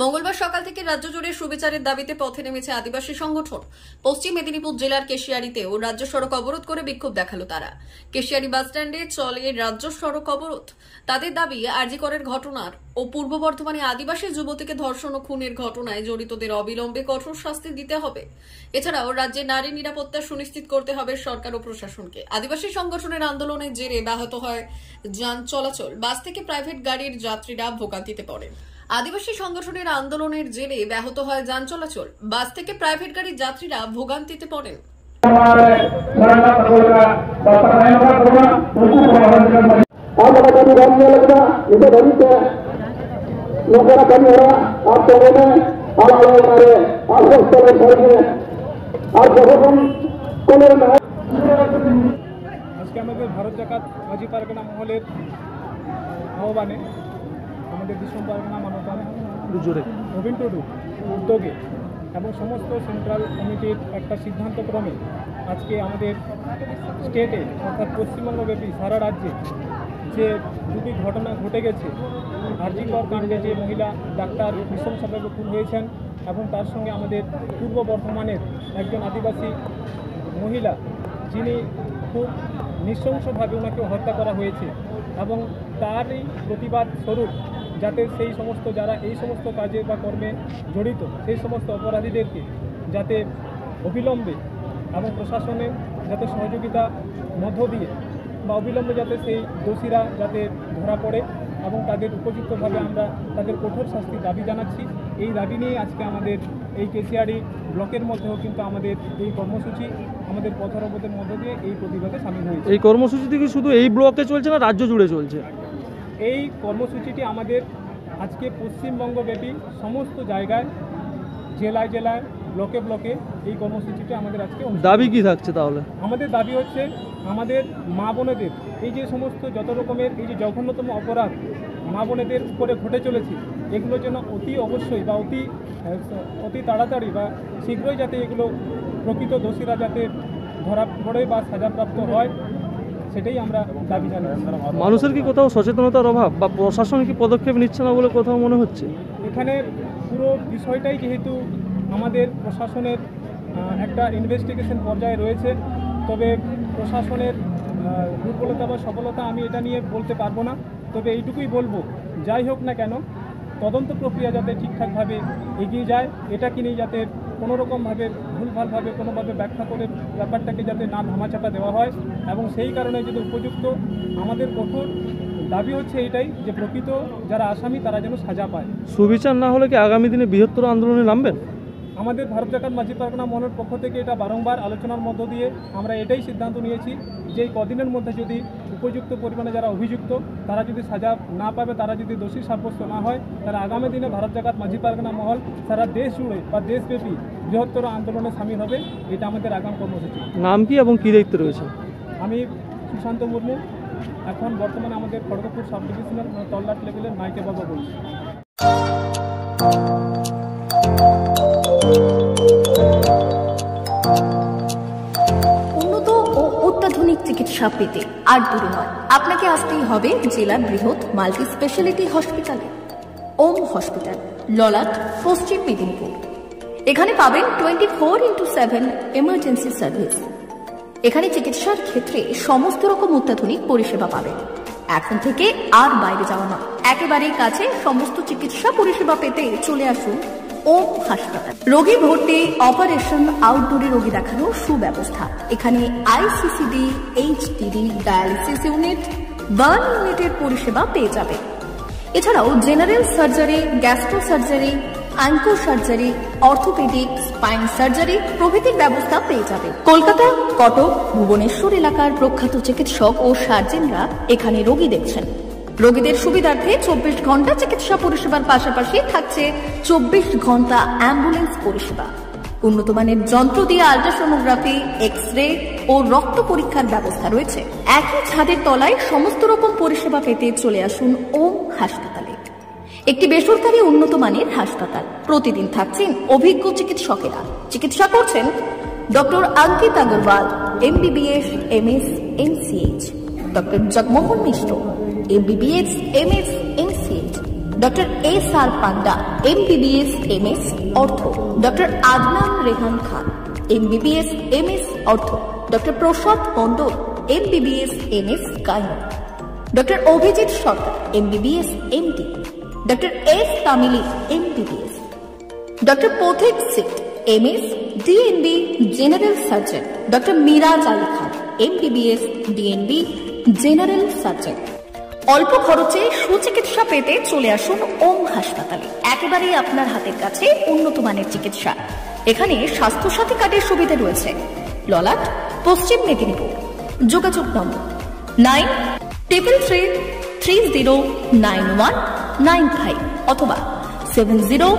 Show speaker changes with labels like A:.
A: মঙ্গলবার সকাল থেকে রাজ্য জুড়ে সুবিচারের দাবিতে পথে নেমেছে আদিবাসী সংগঠন। পশ্চিম মেদিনীপুর জেলার কেশিয়াড়িতেও রাজ্য সড়ক অবরোধ করে বিক্ষোভ দেখালো তারা। কেশিয়াড়ি বাসস্ট্যান্ডে চলে রাজ্য সড়ক অবরোধ। তাদের দাবি, আরজি করের ঘটনার ও পূর্ব বর্ধমানে আদিবাসী যুবতীকে ধর্ষণ ও খুনের ঘটনায় জড়িতদের অবিলম্বে কঠোর শাস্তি দিতে হবে। এছাড়াও রাজ্যে নারী নিরাপত্তা সুনিশ্চিত করতে হবে সরকার ও প্রশাসনকে। আদিবাসী সংগঠনের আন্দোলনের জেরে ব্যাহত হয় যান চলাচল। বাস থেকে প্রাইভেট গাড়ির যাত্রীরা ভোগান্তিতে পড়েন। আদিবাসী সংগঠনের আন্দোলনের জেরে ব্যাহত হয় যান চলাচল। বাস থেকে প্রাইভেট গাড়ির যাত্রীরা ভোগান্তিতে পড়েন।
B: আজকে আমাদের ভারত জাকাত মাঝি পারগানা মহলের আহ্বানে আমাদের বিশ্বম পারগানা মানবতার রবীন টুডু উদ্যোগে এবং সমস্ত সেন্ট্রাল কমিটির একটা সিদ্ধান্তক্রমে আজকে আমাদের স্টেটে অর্থাৎ পশ্চিমবঙ্গব্যাপী সারা রাজ্যে যে দুটি ঘটনা ঘটে গেছে, আরজি কর কাণ্ডে যে মহিলা ডাক্তার নৃশংসভাবে খুন হয়েছেন এবং তার সঙ্গে আমাদের পূর্ব বর্ধমানের একজন আদিবাসী মহিলা যিনি খুব নৃশংসভাবে ওনাকে হত্যা করা হয়েছে, এবং তারই প্রতিবাদ স্বরূপ যাতে সেই সমস্ত যারা এই সমস্ত কাজে বা কর্মে জড়িত সেই সমস্ত অপরাধীদেরকে যাতে অবিলম্বে এবং প্রশাসনের যাতে সহযোগিতা মধ্য দিয়ে বা অবিলম্বে যাতে সেই দোষীরা যাতে ধরা পড়ে এবং তাদের উপযুক্তভাবে আমরা তাদের কঠোর শাস্তির দাবি জানাচ্ছি। এই দাবি নিয়ে আজকে আমাদের এই কেশিয়াড়ি ব্লকের মধ্যেও কিন্তু আমাদের এই কর্মসূচি আমাদের পথ অবরোধের মধ্য দিয়ে এই প্রতিবাদে সামিল হয়েছে।
C: এই কর্মসূচিটি কি শুধু এই ব্লকে চলছে না রাজ্য জুড়ে চলছে?
B: এই কর্মসূচিটি আমাদের আজকে পশ্চিমবঙ্গব্যাপী সমস্ত জায়গায়, জেলায় জেলায়, ব্লকে ব্লকে এই কর্মসূচিটি আমাদের আজকে।
C: দাবি কি থাকছে তাহলে?
B: আমাদের দাবি হচ্ছে আমাদের মা বোনেদের এই যে সমস্ত যত রকমের এই যে জঘন্যতম অপরাধ মা বোনেদের উপরে ঘটে চলেছে, এগুলো যেন অতি অবশ্যই বা অতি তাড়াতাড়ি বা শীঘ্রই যাতে এগুলো প্রকৃত দোষীরা যাতে ধরা পড়ে বা সাজাপ্রাপ্ত হয়, সেটাই আমরা দাবি জানাই।
C: মানুষের কি কোথাও সচেতনতার অভাব বা প্রশাসন কি পদক্ষেপ নিচ্ছে না বলে কোথাও মনে হচ্ছে?
B: এখানে পুরো বিষয়টাই যেহেতু আমাদের প্রশাসনের একটা ইনভেস্টিগেশন পর্যায়ে রয়েছে, তবে প্রশাসনের দুর্বলতা বা সফলতা আমি এটা নিয়ে বলতে পারবো না। তবে এইটুকুই বলবো, যাই হোক না কেন তদন্ত প্রক্রিয়া যাতে ঠিকঠাকভাবে এগিয়ে যায়, এটাকে নিয়ে যাতে কোনোরকমভাবে ভুলভালভাবে কোনোভাবে ব্যাখ্যা করে ব্যাপারটাকে যাতে না ধামাচাপা দেওয়া হয়, এবং সেই কারণে যদি উপযুক্ত আমাদের কঠোর দাবি হচ্ছে এইটাই যে প্রকৃত যারা আসামি তারা যেন সাজা পায়।
C: সুবিচার না হলে কি আগামী দিনে বৃহত্তর আন্দোলনে নামবেন?
B: আমাদের ভারত জাকাত মাঝি পারগানা মহলের পক্ষ থেকে এটা বারংবার আলোচনার মধ্য দিয়ে আমরা এটাই সিদ্ধান্ত নিয়েছি যে এই কদিনের মধ্যে যদি উপযুক্ত পরিমাণে যারা অভিযুক্ত তারা যদি সাজা না পাবে, তারা যদি দোষী সাব্যস্ত না হয়, তাহলে আগামী দিনে ভারত জাকাত মাঝি পারগানা মহল সারা দেশ জুড়ে বা দেশব্যাপী বৃহত্তর আন্দোলনে সামিল হবে। এটা আমাদের আগাম কর্মসূচি।
C: নাম কি এবং কী দায়িত্বে রয়েছে? আমি
B: সুশান্ত মুর্মু, এখন বর্তমানে আমাদের খড়গপুর সাব ডিভিশনের তল্লাট লেভেলের নাইকে বাবা বলছি।
D: উন্নত ও অত্যাধুনিক চিকিৎসা পেতে আর দূরে নয়, আপনাকে আসতেই হবে জেলার বৃহৎ মাল্টি স্পেশালিটি হসপিটালে। ওম হসপিটাল, ললাট, পশ্চিম মেদিনীপুর। এখানে পাবেন 24x7 এমার্জেন্সি সার্ভিস। এখানে চিকিৎসার ক্ষেত্রে সমস্ত রকম অত্যাধুনিক পরিষেবা পাবেন। এখন থেকে আর বাইরে যাওয়া নয়, একেবারেই কাছে সমস্ত চিকিৎসা পরিষেবা পেতে চলে আসুন ওম হাসপাতাল। রোগী ভর্তি, অপারেশন, আউটডোরে রোগী দেখানোর সুব্যবস্থা। এখানে ICCD, HDD, dialysis unit, burn ইউনিটের পরিষেবা পেয়ে যাবে। এছাড়াও general surgery, gastro surgery, onco surgery, orthopaedic, spine surgery প্রভৃতির ব্যবস্থা পেয়ে যাবে। কলকাতা, কটক, ভুবনেশ্বর এলাকার প্রখ্যাত চিকিৎসক ও সার্জেনরা এখানে রোগী দেখছেন। রোগীদের সুবিধার্থে 24 ঘন্টা চিকিৎসা পরিষেবার পাশাপাশি থাকছে 24 ঘন্টা অ্যাম্বুলেন্স পরিষেবা। উন্নত মানের যন্ত্র দিয়ে আল্ট্রাসোনোগ্রাফি, এক্স-রে ও রক্ত পরীক্ষার ব্যবস্থা রয়েছে। একই ছাদের তলায় সমস্ত রকম পরিষেবা পেতে চলে আসুন ওম হাসপাতালে। একটি বেসরকারি উন্নত মানের হাসপাতাল। প্রতিদিন থাকছেন অভিজ্ঞ চিকিৎসকেরা। চিকিৎসা করছেন doctor Ankit Agarwal, MBBS, MS, MCH, doctor Jagmohan Mishra, MBBS, MS, MCH, doctor S R. Panda, MBBS MS ortho, doctor Adnan Rehan Khan, MBBS MS ortho, doctor Prasad Mondal, MBBS MS gyne, doctor Abhijit Sarkar, MBBS MD, doctor S Tamili, MBBS, doctor Pathik Sit, MS DNB general surgeon, doctor Miraj Ali Khan, MBBS DNB general surgeon. অল্প খরচে সুচিকিৎসা পেতে চলে আসুন ওম হাসপাতালে। একেবারেই আপনার হাতের কাছে উন্নত মানের চিকিৎসা। এখানে স্বাস্থ্যসাথী কার্ডের সুবিধা রয়েছে। ললাট, পশ্চিম মেদিনীপুর। যোগাযোগ নম্বর 9333309195 অথবা 70